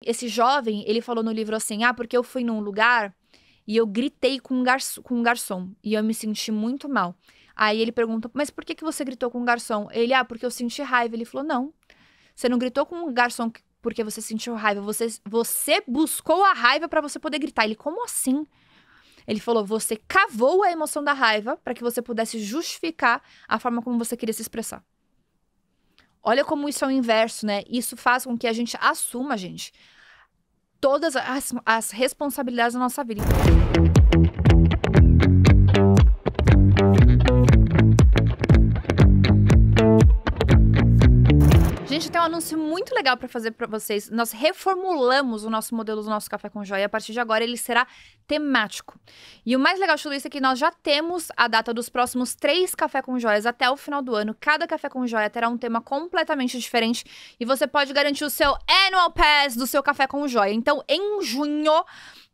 esse jovem, ele falou no livro assim, porque eu fui num lugar e eu gritei com um garçom e eu me senti muito mal. Aí ele perguntou, mas por que você gritou com o garçom? Ele, porque eu senti raiva. Ele falou, não, você não gritou com o garçom porque você sentiu raiva, você buscou a raiva pra você poder gritar. Ele, como assim? Ele falou, você cavou a emoção da raiva pra que você pudesse justificar a forma como você queria se expressar. Olha como isso é o inverso, né? Isso faz com que a gente assuma, gente, todas as responsabilidades da nossa vida. Gente, tem um anúncio muito legal para fazer para vocês. Nós reformulamos o nosso modelo do nosso Café com Joia. A partir de agora, ele será temático. E o mais legal de tudo isso é que nós já temos a data dos próximos 3 Café com Joias até o final do ano. Cada Café com Joia terá um tema completamente diferente. E você pode garantir o seu Annual Pass do seu Café com Joia. Então, em junho,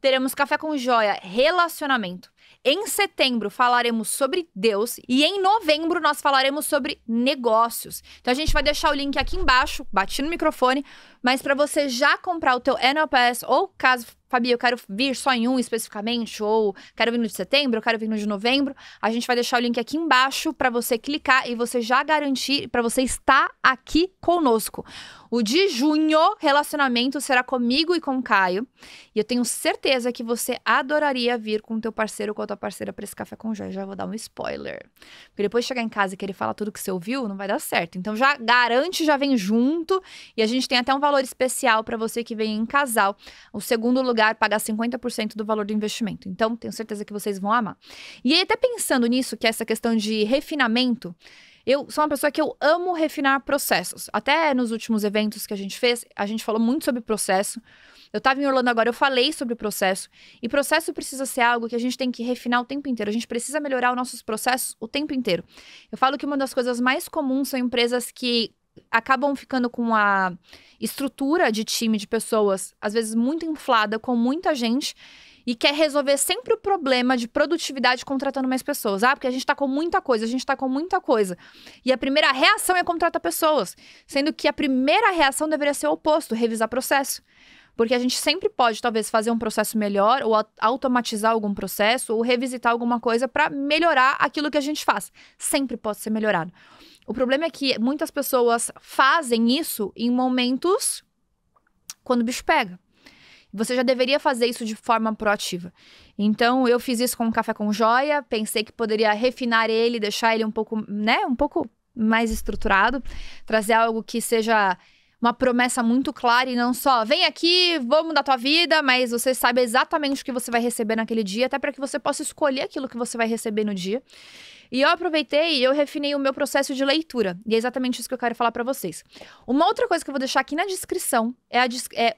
teremos Café com Joia Relacionamento. Em setembro, falaremos sobre Deus. E em novembro, nós falaremos sobre negócios. Então, a gente vai deixar o link aqui embaixo, bati no microfone. Mas para você já comprar o teu Annual Pass, ou caso, Fabi, eu quero vir só em um especificamente, ou quero vir no de setembro, eu quero vir no de novembro, a gente vai deixar o link aqui embaixo para você clicar e você já garantir, para você estar aqui conosco. O de junho, relacionamento, será comigo e com o Caio. E eu tenho certeza que você adoraria vir com o teu parceiro ou com a tua parceira para esse Café com Joia. Já vou dar um spoiler. Porque depois de chegar em casa e querer falar tudo que você ouviu, não vai dar certo. Então já garante, já vem junto. E a gente tem até um valor especial para você que vem em casal. O segundo lugar, pagar 50% do valor do investimento. Então, tenho certeza que vocês vão amar. E aí, até pensando nisso, que é essa questão de refinamento, eu sou uma pessoa que eu amo refinar processos. Até nos últimos eventos que a gente fez, a gente falou muito sobre processo. Eu estava em Orlando agora, eu falei sobre processo. E processo precisa ser algo que a gente tem que refinar o tempo inteiro. A gente precisa melhorar os nossos processos o tempo inteiro. Eu falo que uma das coisas mais comuns são empresas que acabam ficando com a estrutura de time de pessoas, às vezes muito inflada, com muita gente, e quer resolver sempre o problema de produtividade contratando mais pessoas. Porque a gente tá com muita coisa, E a primeira reação é contratar pessoas, sendo que a primeira reação deveria ser o oposto, revisar processo. Porque a gente sempre pode, talvez, fazer um processo melhor, ou automatizar algum processo, ou revisitar alguma coisa para melhorar aquilo que a gente faz. Sempre pode ser melhorado. O problema é que muitas pessoas fazem isso em momentos quando o bicho pega. Você já deveria fazer isso de forma proativa. Então, eu fiz isso com o Café com Joia, pensei que poderia refinar ele, deixar ele um pouco mais estruturado, trazer algo que seja uma promessa muito clara e não só, vem aqui, vou mudar tua vida, mas você sabe exatamente o que você vai receber naquele dia, até para que você possa escolher aquilo que você vai receber no dia. E eu aproveitei e eu refinei o meu processo de leitura. E é exatamente isso que eu quero falar pra vocês. Uma outra coisa que eu vou deixar aqui na descrição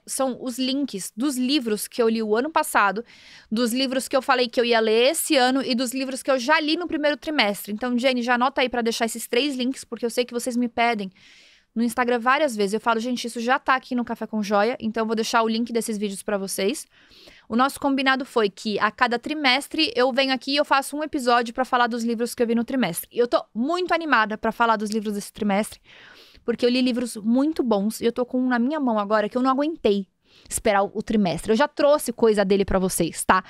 são os links dos livros que eu li o ano passado, dos livros que eu falei que eu ia ler esse ano e dos livros que eu já li no primeiro trimestre. Então, Jenny, já anota aí pra deixar esses 3 links, porque eu sei que vocês me pedem no Instagram várias vezes. Eu falo, gente, isso já tá aqui no Café com Joia, então eu vou deixar o link desses vídeos pra vocês. O nosso combinado foi que a cada trimestre eu venho aqui e eu faço um episódio pra falar dos livros que eu vi no trimestre. E eu tô muito animada pra falar dos livros desse trimestre, porque eu li livros muito bons e eu tô com um na minha mão agora que eu não aguentei esperar o trimestre. Eu já trouxe coisa dele pra vocês, tá?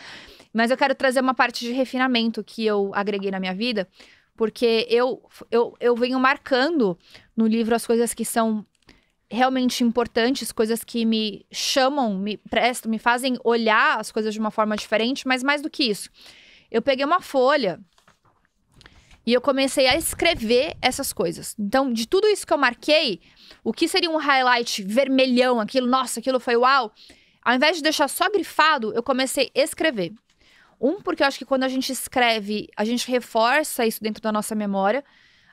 Mas eu quero trazer uma parte de refinamento que eu agreguei na minha vida, porque eu venho marcando no livro as coisas que são realmente importantes, coisas que me chamam, me prestam, me fazem olhar as coisas de uma forma diferente, mas mais do que isso. Eu peguei uma folha e eu comecei a escrever essas coisas. Então, de tudo isso que eu marquei, o que seria um highlight vermelhão, nossa, aquilo foi uau, ao invés de deixar só grifado, eu comecei a escrever. Porque eu acho que quando a gente escreve, a gente reforça isso dentro da nossa memória.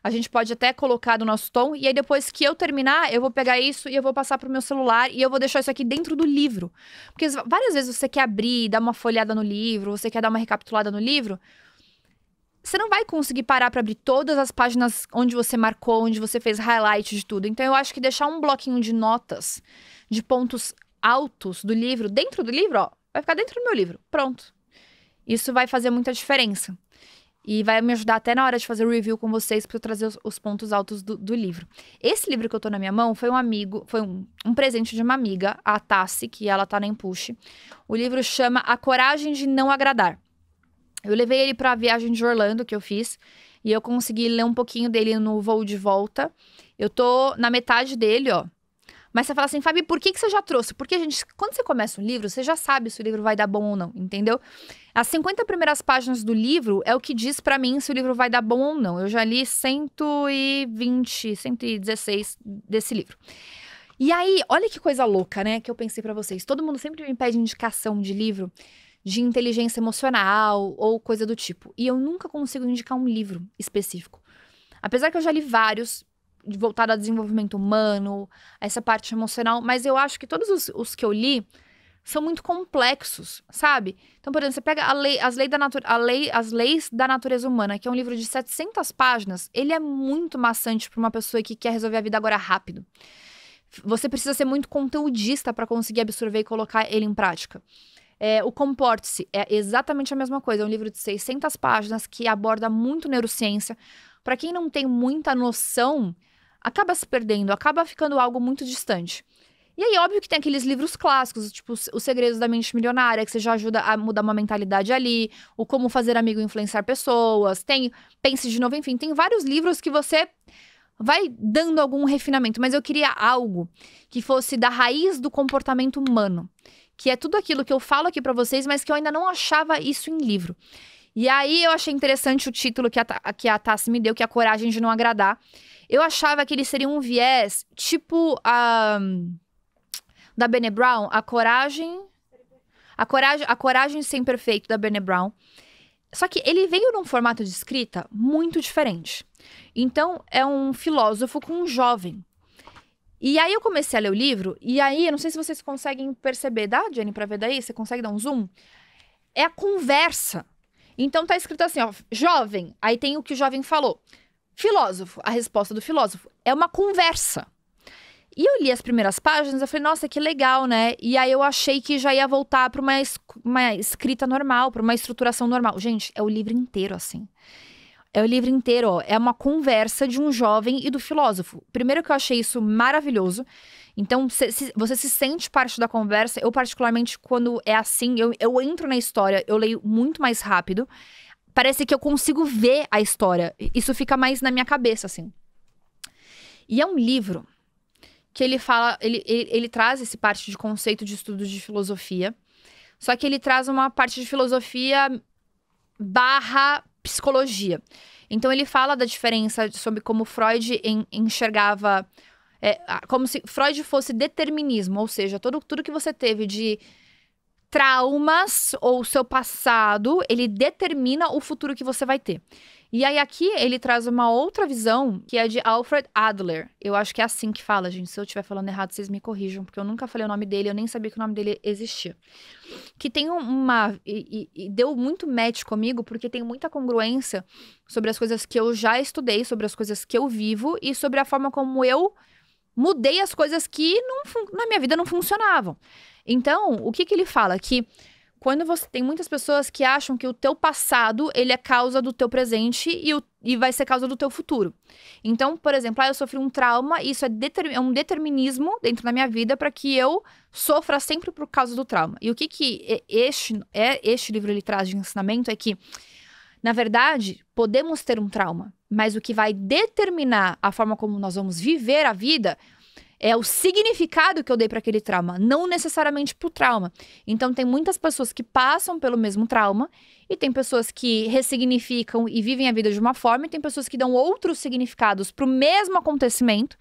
A gente pode até colocar no nosso tom. E aí, depois que eu terminar, eu vou pegar isso e eu vou passar pro meu celular. E eu vou deixar isso aqui dentro do livro. Porque várias vezes você quer abrir, dar uma folhada no livro, você quer dar uma recapitulada no livro. Você não vai conseguir parar pra abrir todas as páginas onde você marcou, onde você fez highlight de tudo. Então, eu acho que deixar um bloquinho de notas, de pontos altos do livro, dentro do livro, vai ficar dentro do meu livro. Pronto. Isso vai fazer muita diferença. E vai me ajudar até na hora de fazer o review com vocês pra eu trazer os pontos altos do livro. Esse livro que eu tô na minha mão foi um presente de uma amiga, a Tassi, que ela tá na Empuxe. O livro chama A Coragem de Não Agradar. Eu levei ele pra viagem de Orlando que eu fiz. E eu consegui ler um pouquinho dele no voo de volta. Eu tô na metade dele, ó. Mas você fala assim, Fabi, por que você já trouxe? Porque, gente, quando você começa um livro, você já sabe se o livro vai dar bom ou não, entendeu? As 50 primeiras páginas do livro é o que diz pra mim se o livro vai dar bom ou não. Eu já li 120, 116 desse livro. E aí, olha que coisa louca, né, que eu pensei pra vocês. Todo mundo sempre me pede indicação de livro de inteligência emocional ou coisa do tipo. E eu nunca consigo indicar um livro específico. Apesar que eu já li vários voltado ao desenvolvimento humano, a essa parte emocional, mas eu acho que todos os que eu li são muito complexos, sabe? Então, por exemplo, você pega As Leis da Natureza Humana, que é um livro de 700 páginas, ele é muito maçante para uma pessoa que quer resolver a vida agora rápido. Você precisa ser muito conteudista para conseguir absorver e colocar ele em prática. O Comporte-se é exatamente a mesma coisa, é um livro de 600 páginas que aborda muito neurociência. Para quem não tem muita noção, acaba se perdendo, acaba ficando algo muito distante. E aí, óbvio que tem aqueles livros clássicos, tipo Os Segredos da Mente Milionária, que você já ajuda a mudar uma mentalidade ali, o Como Fazer Amigo e Influenciar Pessoas, tem Pense de Novo, enfim, tem vários livros que você vai dando algum refinamento, mas eu queria algo que fosse da raiz do comportamento humano, que é tudo aquilo que eu falo aqui pra vocês, mas que eu ainda não achava isso em livro. E aí eu achei interessante o título que a Tassi me deu, que é A Coragem de Não Agradar. Eu achava que ele seria um viés, tipo da Brené Brown, a coragem sem perfeito, da Brené Brown. Só que ele veio num formato de escrita muito diferente. Então, é um filósofo com um jovem. E aí eu comecei a ler o livro, e aí, eu não sei se vocês conseguem perceber. Dá, Jenny, pra ver daí? Você consegue dar um zoom? É a conversa. Então tá escrito assim, ó, jovem, aí tem o que o jovem falou. Filósofo, a resposta do filósofo. É uma conversa. E eu li as primeiras páginas, eu falei, nossa, que legal, né? E aí eu achei que já ia voltar pra uma escrita normal, pra uma estruturação normal. Gente, é o livro inteiro, assim. É o livro inteiro, ó. É uma conversa de um jovem e do filósofo. Primeiro que eu achei isso maravilhoso. Então, você se sente parte da conversa. Eu, particularmente, quando é assim, eu entro na história, eu leio muito mais rápido. Parece que eu consigo ver a história. Isso fica mais na minha cabeça, assim. E é um livro que ele fala... Ele traz esse parte de conceito de estudos de filosofia. Só que ele traz uma parte de filosofia barra psicologia. Então, ele fala da diferença sobre como Freud enxergava... como se Freud fosse determinismo, ou seja, tudo que você teve de traumas ou seu passado, ele determina o futuro que você vai ter. E aí aqui ele traz uma outra visão, que é de Alfred Adler. Eu acho que é assim que fala, gente. Se eu estiver falando errado, vocês me corrijam, porque eu nunca falei o nome dele, eu nem sabia que o nome dele existia. Que tem e deu muito match comigo, porque tem muita congruência sobre as coisas que eu já estudei, sobre as coisas que eu vivo e sobre a forma como eu mudei as coisas que na minha vida não funcionavam. Então, o que ele fala? Que quando você tem muitas pessoas que acham que o teu passado, ele é causa do teu presente e vai ser causa do teu futuro. Então, por exemplo, eu sofri um trauma, isso é um determinismo dentro da minha vida para que eu sofra sempre por causa do trauma. E o que este livro ele traz de ensinamento é que, na verdade, podemos ter um trauma, mas o que vai determinar a forma como nós vamos viver a vida é o significado que eu dei para aquele trauma, não necessariamente pro trauma. Então, tem muitas pessoas que passam pelo mesmo trauma, e tem pessoas que ressignificam e vivem a vida de uma forma, e tem pessoas que dão outros significados pro mesmo acontecimento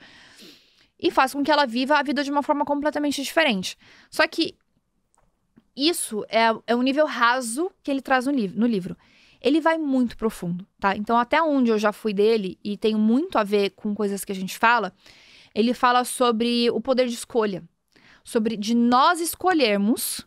e faz com que ela viva a vida de uma forma completamente diferente. Só que isso é um nível raso que ele traz no livro. Ele vai muito profundo, tá? Então, até onde eu já fui dele, e tem muito a ver com coisas que a gente fala, ele fala sobre o poder de escolha. Sobre de nós escolhermos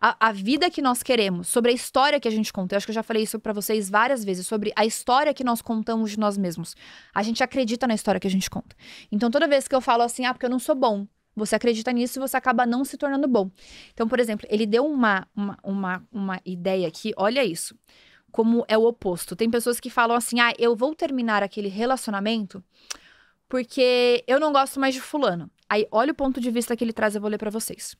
a vida que nós queremos. Sobre a história que a gente conta. Eu acho que eu já falei isso pra vocês várias vezes. Sobre a história que nós contamos de nós mesmos. A gente acredita na história que a gente conta. Então, toda vez que eu falo assim, porque eu não sou bom. Você acredita nisso e você acaba não se tornando bom. Então, por exemplo, ele deu uma ideia aqui. Olha isso. como é o oposto. Tem pessoas que falam assim, ah, eu vou terminar aquele relacionamento porque eu não gosto mais de fulano. Aí, olha o ponto de vista que ele traz, eu vou ler pra vocês.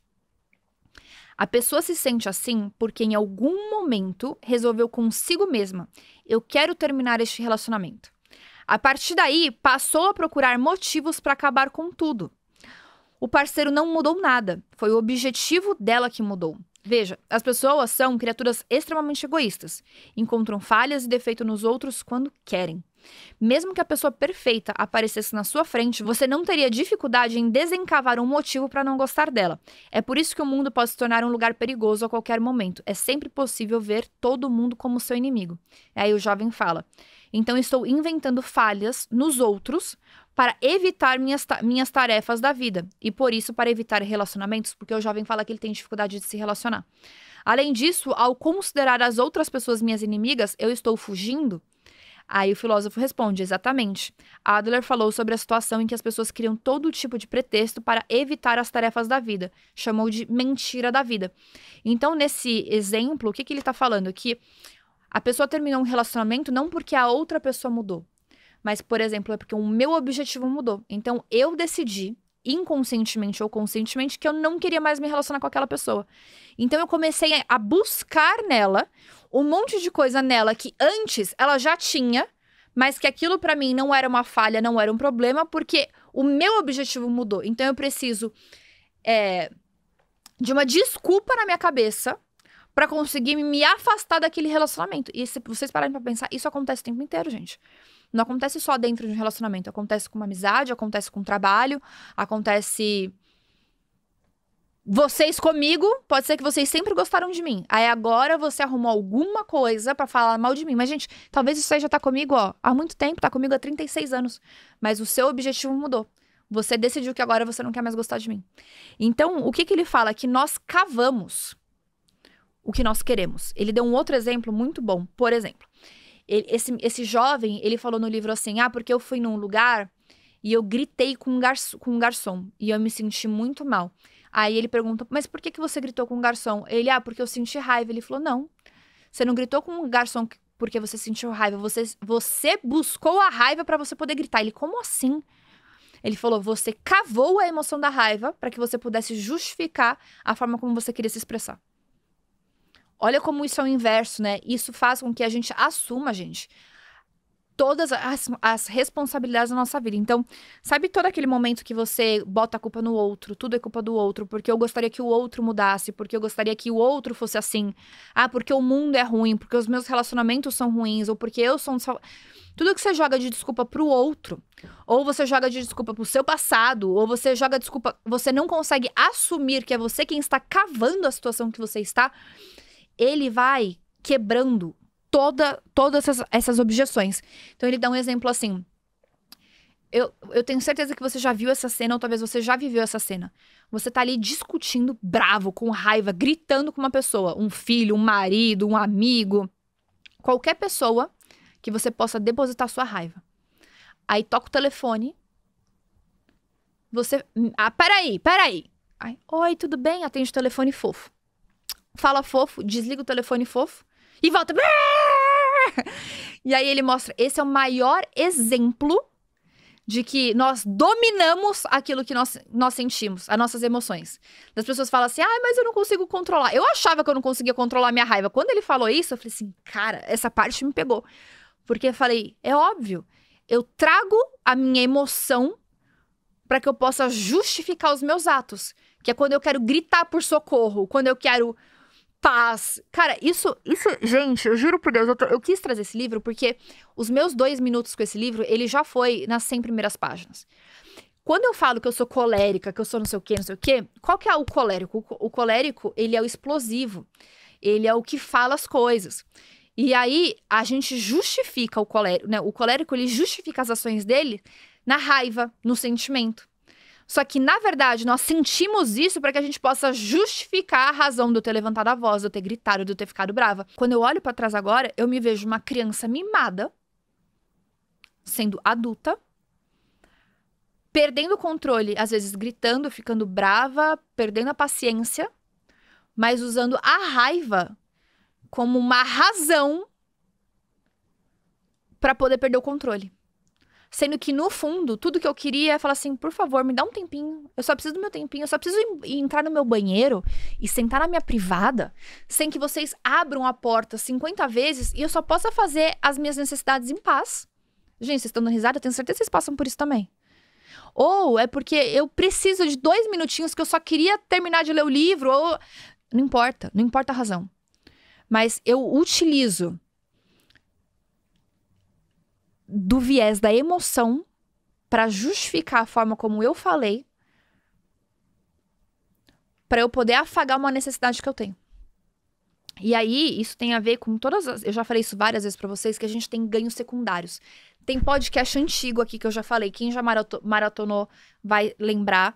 A pessoa se sente assim porque em algum momento resolveu consigo mesma, eu quero terminar este relacionamento. A partir daí, passou a procurar motivos pra acabar com tudo. O parceiro não mudou nada, foi o objetivo dela que mudou. Veja, as pessoas são criaturas extremamente egoístas. Encontram falhas e defeitos nos outros quando querem. Mesmo que a pessoa perfeita aparecesse na sua frente, você não teria dificuldade em desencavar um motivo para não gostar dela. É por isso que o mundo pode se tornar um lugar perigoso a qualquer momento. É sempre possível ver todo mundo como seu inimigo. Aí o jovem fala, então estou inventando falhas nos outros para evitar minhas tarefas da vida. E por isso, para evitar relacionamentos, porque o jovem fala que ele tem dificuldade de se relacionar. Além disso, ao considerar as outras pessoas minhas inimigas, eu estou fugindo? Aí o filósofo responde, exatamente. Adler falou sobre a situação em que as pessoas criam todo tipo de pretexto para evitar as tarefas da vida. Chamou de mentira da vida. Então, nesse exemplo, o que ele está falando? Que a pessoa terminou um relacionamento não porque a outra pessoa mudou. Mas, por exemplo, é porque o meu objetivo mudou. Então, eu decidi, inconscientemente ou conscientemente, que eu não queria mais me relacionar com aquela pessoa. Então, eu comecei a buscar nela um monte de coisa nela que antes ela já tinha, mas que aquilo pra mim não era uma falha, não era um problema, porque o meu objetivo mudou. Então, eu preciso de uma desculpa na minha cabeça pra conseguir me afastar daquele relacionamento. E se vocês pararem pra pensar, isso acontece o tempo inteiro, gente. Não acontece só dentro de um relacionamento. Acontece com uma amizade, acontece com um trabalho, acontece... Vocês comigo, pode ser que vocês sempre gostaram de mim. Aí agora você arrumou alguma coisa pra falar mal de mim. Mas, gente, talvez isso aí já tá comigo, ó, há muito tempo. Tá comigo há 36 anos. Mas o seu objetivo mudou. Você decidiu que agora você não quer mais gostar de mim. Então, o que ele fala? Que nós cavamos o que nós queremos. Ele deu um outro exemplo muito bom. Por exemplo... Esse jovem, ele falou no livro assim, porque eu fui num lugar e eu gritei com um garçom e eu me senti muito mal. Aí ele pergunta, mas por que você gritou com um garçom? Ele, porque eu senti raiva. Ele falou, não, você não gritou com um garçom porque você sentiu raiva, você buscou a raiva pra você poder gritar. Ele, como assim? Ele falou, você cavou a emoção da raiva pra que você pudesse justificar a forma como você queria se expressar. Olha como isso é o inverso, né? Isso faz com que a gente assuma, gente, todas as responsabilidades da nossa vida. Então, sabe todo aquele momento que você bota a culpa no outro, tudo é culpa do outro, porque eu gostaria que o outro mudasse, porque eu gostaria que o outro fosse assim, porque o mundo é ruim, porque os meus relacionamentos são ruins, ou porque eu sou tudo que você joga de desculpa pro outro, ou você joga de desculpa pro seu passado, ou você joga desculpa, você não consegue assumir que é você quem está cavando a situação que você está, ele vai quebrando todas essas objeções. Então, ele dá um exemplo assim. Eu tenho certeza que você já viu essa cena, ou talvez você já viveu essa cena. Você tá ali discutindo, bravo, com raiva, gritando com uma pessoa. Um filho, um marido, um amigo. Qualquer pessoa que você possa depositar sua raiva. Aí toca o telefone. Você... peraí. Aí, oi, tudo bem? Atende o telefone fofo. Fala fofo, desliga o telefone fofo e volta. E aí ele mostra, esse é o maior exemplo de que nós dominamos aquilo que nós sentimos, as nossas emoções. As pessoas falam assim, mas eu não consigo controlar. Eu achava que eu não conseguia controlar a minha raiva. Quando ele falou isso, eu falei assim, cara, essa parte me pegou. Porque eu falei, é óbvio, eu trago a minha emoção para que eu possa justificar os meus atos. Que é quando eu quero gritar por socorro, quando eu quero... paz. Cara, isso, gente, eu juro por Deus, eu quis trazer esse livro porque os meus 2 minutos com esse livro, ele já foi nas 100 primeiras páginas. Quando eu falo que eu sou colérica, que eu sou não sei o quê, qual que é o colérico? O colérico, ele é o explosivo. Ele é o que fala as coisas. E aí, a gente justifica o colérico, né? O colérico, ele justifica as ações dele na raiva, no sentimento. Só que, na verdade, nós sentimos isso para que a gente possa justificar a razão de eu ter levantado a voz, de eu ter gritado, de eu ter ficado brava. Quando eu olho para trás agora, eu me vejo uma criança mimada, sendo adulta, perdendo o controle, às vezes gritando, ficando brava, perdendo a paciência, mas usando a raiva como uma razão pra poder perder o controle. Sendo que, no fundo, tudo que eu queria é falar assim, por favor, me dá um tempinho. Eu só preciso do meu tempinho. Eu só preciso entrar no meu banheiro e sentar na minha privada sem que vocês abram a porta 50 vezes e eu só possa fazer as minhas necessidades em paz. Gente, vocês estão dando risada? Eu tenho certeza que vocês passam por isso também. Ou é porque eu preciso de 2 minutinhos que eu só queria terminar de ler o livro. Ou... Não importa a razão. Mas eu utilizo do viés da emoção para justificar a forma como eu falei, para eu poder afagar uma necessidade que eu tenho. E aí, isso tem a ver com todas as... Eu já falei isso várias vezes para vocês, que a gente tem ganhos secundários. Tem podcast antigo aqui que eu já falei, quem já maratonou vai lembrar,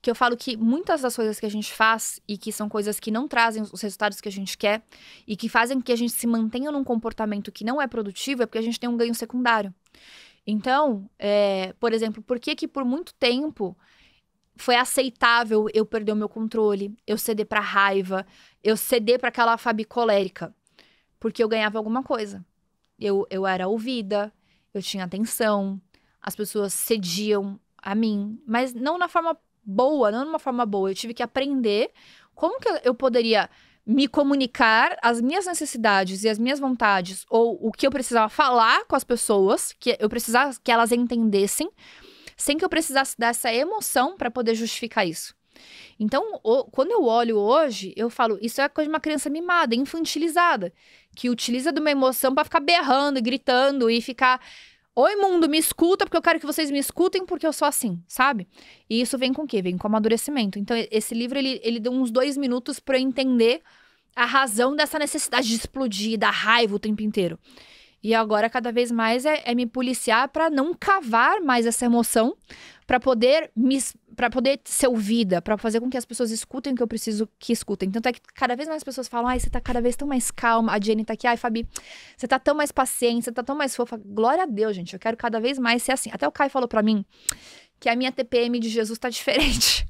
que eu falo que muitas das coisas que a gente faz e que são coisas que não trazem os resultados que a gente quer e que fazem que a gente se mantenha num comportamento que não é produtivo é porque a gente tem um ganho secundário. Então, por exemplo, por que por muito tempo foi aceitável eu perder o meu controle, eu ceder pra raiva, eu ceder pra aquela Fabi colérica? Porque eu ganhava alguma coisa. Eu era ouvida, eu tinha atenção, as pessoas cediam a mim, mas não na forma boa, não numa forma boa. Eu tive que aprender como que eu poderia me comunicar as minhas necessidades e as minhas vontades, ou o que eu precisava falar com as pessoas, que eu precisava que elas entendessem, sem que eu precisasse dessa emoção para poder justificar isso. Então, quando eu olho hoje, eu falo, isso é coisa de uma criança mimada, infantilizada, que utiliza de uma emoção para ficar berrando e gritando e ficar... Oi, mundo, me escuta, porque eu quero que vocês me escutem, porque eu sou assim, sabe? E isso vem com o quê? Vem com amadurecimento. Então, esse livro, ele deu uns 2 minutos pra eu entender a razão dessa necessidade de explodir, da raiva o tempo inteiro. E agora, cada vez mais, é me policiar pra não cavar mais essa emoção, pra poder ser ouvida, pra fazer com que as pessoas escutem o que eu preciso que escutem. Tanto é que cada vez mais as pessoas falam, ai, você tá cada vez tão mais calma. A Jenny tá aqui, ai, Fabi, você tá tão mais paciente, você tá tão mais fofa. Glória a Deus, gente, eu quero cada vez mais ser assim. Até o Caio falou pra mim que a minha TPM de Jesus tá diferente.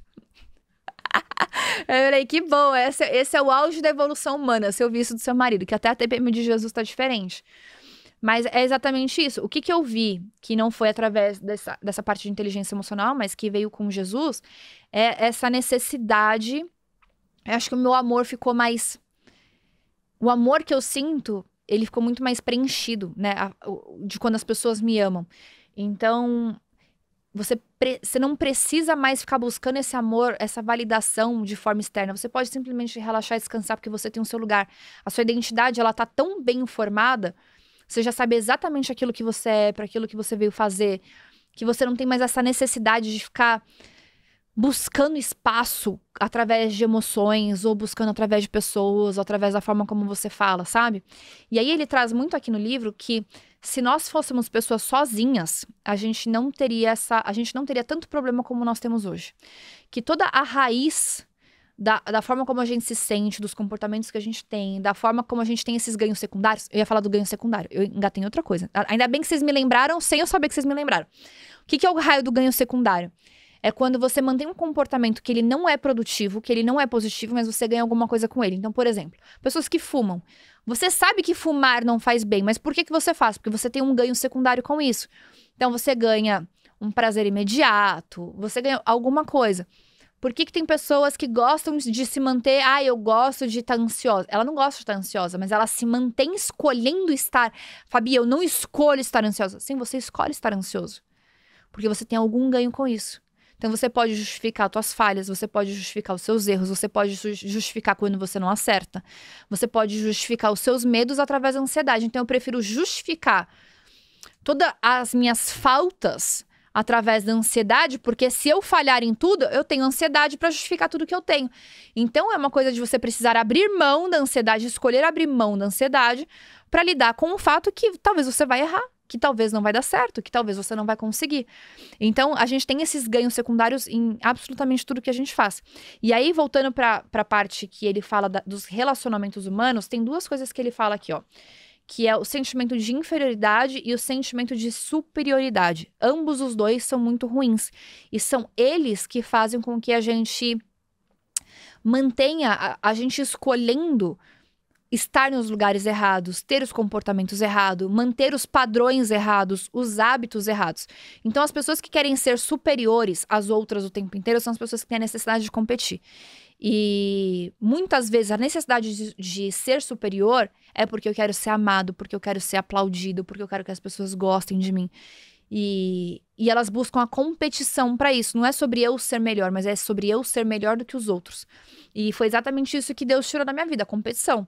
Eu falei, que bom, esse é o auge da evolução humana, se eu vi isso do seu marido, que até a TPM de Jesus tá diferente. Mas é exatamente isso. O que eu vi, que não foi através dessa parte de inteligência emocional, mas que veio com Jesus, é essa necessidade. Eu acho que o meu amor ficou mais... O amor que eu sinto, ele ficou muito mais preenchido, né? De quando as pessoas me amam. Então, você não precisa mais ficar buscando esse amor, essa validação de forma externa. Você pode simplesmente relaxar e descansar porque você tem o seu lugar. A sua identidade, ela tá tão bem formada... Você já sabe exatamente aquilo que você é, para aquilo que você veio fazer. Que você não tem mais essa necessidade de ficar buscando espaço através de emoções, ou buscando através de pessoas, ou através da forma como você fala, sabe? E aí ele traz muito aqui no livro que se nós fôssemos pessoas sozinhas, a gente não teria tanto problema como nós temos hoje. Que toda a raiz... Da forma como a gente se sente, dos comportamentos que a gente tem, da forma como a gente tem esses ganhos secundários. Eu ia falar do ganho secundário, eu engatei em outra coisa. Ainda bem que vocês me lembraram, sem eu saber que vocês me lembraram. O que é o raio do ganho secundário? É quando você mantém um comportamento que ele não é produtivo, que ele não é positivo, mas você ganha alguma coisa com ele. Então, por exemplo, pessoas que fumam. Você sabe que fumar não faz bem, mas por que você faz? Porque você tem um ganho secundário com isso. Então, você ganha um prazer imediato, você ganha alguma coisa. Por que tem pessoas que gostam de se manter... Ah, eu gosto de estar ansiosa. Ela não gosta de estar ansiosa, mas ela se mantém escolhendo estar... Fabi, eu não escolho estar ansiosa. Sim, você escolhe estar ansioso. Porque você tem algum ganho com isso. Então, você pode justificar as suas falhas, você pode justificar os seus erros, você pode justificar quando você não acerta. Você pode justificar os seus medos através da ansiedade. Então, eu prefiro justificar todas as minhas faltas... através da ansiedade, porque se eu falhar em tudo, eu tenho ansiedade para justificar tudo que eu tenho. Então, é uma coisa de você precisar abrir mão da ansiedade, escolher abrir mão da ansiedade para lidar com o fato que talvez você vai errar, que talvez não vai dar certo, que talvez você não vai conseguir. Então, a gente tem esses ganhos secundários em absolutamente tudo que a gente faz. E aí, voltando para a parte que ele fala dos relacionamentos humanos, tem 2 coisas que ele fala aqui, ó. Que é o sentimento de inferioridade e o sentimento de superioridade. Ambos os 2 são muito ruins. E são eles que fazem com que a gente mantenha a gente escolhendo estar nos lugares errados, ter os comportamentos errados, manter os padrões errados, os hábitos errados. Então, as pessoas que querem ser superiores às outras o tempo inteiro são as pessoas que têm a necessidade de competir. E muitas vezes a necessidade de ser superior é porque eu quero ser amado, porque eu quero ser aplaudido, porque eu quero que as pessoas gostem de mim. E elas buscam a competição para isso. Não é sobre eu ser melhor, mas é sobre eu ser melhor do que os outros. E foi exatamente isso que Deus tirou da minha vida, a competição.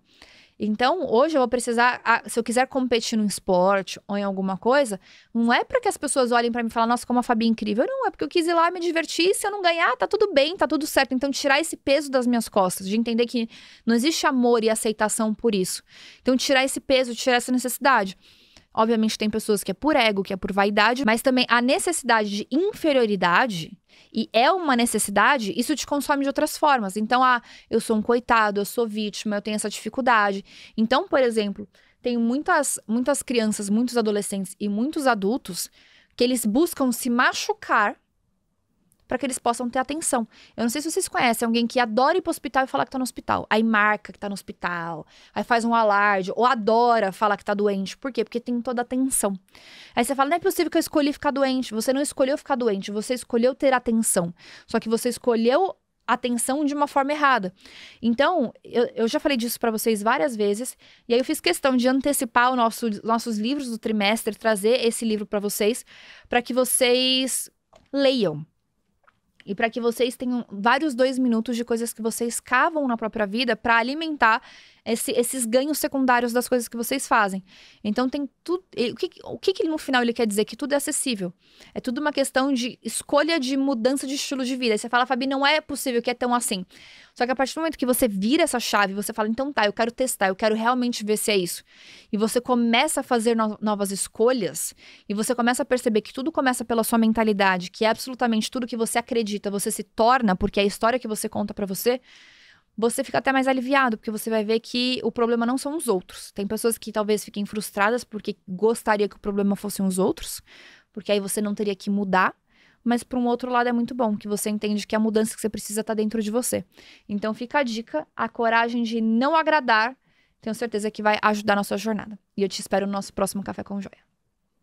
Então, hoje eu vou precisar, se eu quiser competir num esporte ou em alguma coisa, não é para que as pessoas olhem para mim e falem, nossa, como a Fabi é incrível. Não, é porque eu quis ir lá me divertir, e se eu não ganhar, tá tudo bem, tá tudo certo. Então, tirar esse peso das minhas costas, de entender que não existe amor e aceitação por isso. Então, tirar esse peso, tirar essa necessidade. Obviamente, tem pessoas que é por ego, que é por vaidade, mas também a necessidade de inferioridade, e é uma necessidade, isso te consome de outras formas. Então, eu sou um coitado, eu sou vítima, eu tenho essa dificuldade. Então, por exemplo, tem muitas crianças, muitos adolescentes e muitos adultos que eles buscam se machucar para que eles possam ter atenção. Eu não sei se vocês conhecem alguém que adora ir pro hospital e falar que tá no hospital. Aí marca que tá no hospital, aí faz um alarde, ou adora falar que tá doente. Por quê? Porque tem toda a atenção. Aí você fala, não é possível que eu escolhi ficar doente. Você não escolheu ficar doente, você escolheu ter atenção. Só que você escolheu atenção de uma forma errada. Então, eu já falei disso para vocês várias vezes, e aí eu fiz questão de antecipar nossos livros do trimestre, trazer esse livro para vocês, para que vocês leiam. E para que vocês tenham vários 2 minutos de coisas que vocês cavam na própria vida para alimentar esses ganhos secundários das coisas que vocês fazem. Então tem tudo. O que no final ele quer dizer? Que tudo é acessível. É tudo uma questão de escolha de mudança de estilo de vida. Aí você fala, Fabi, não é possível que é tão assim. Só que a partir do momento que você vira essa chave, você fala, então tá, eu quero testar, eu quero realmente ver se é isso. E você começa a fazer novas escolhas, e você começa a perceber que tudo começa pela sua mentalidade, que é absolutamente tudo que você acredita, você se torna, porque é a história que você conta pra você, você fica até mais aliviado, porque você vai ver que o problema não são os outros. Tem pessoas que talvez fiquem frustradas porque gostaria que o problema fossem os outros, porque aí você não teria que mudar. Mas, por um outro lado, é muito bom, que você entende que a mudança que você precisa está dentro de você. Então, fica a dica, a coragem de não agradar, tenho certeza que vai ajudar na sua jornada. E eu te espero no nosso próximo Café com Joia.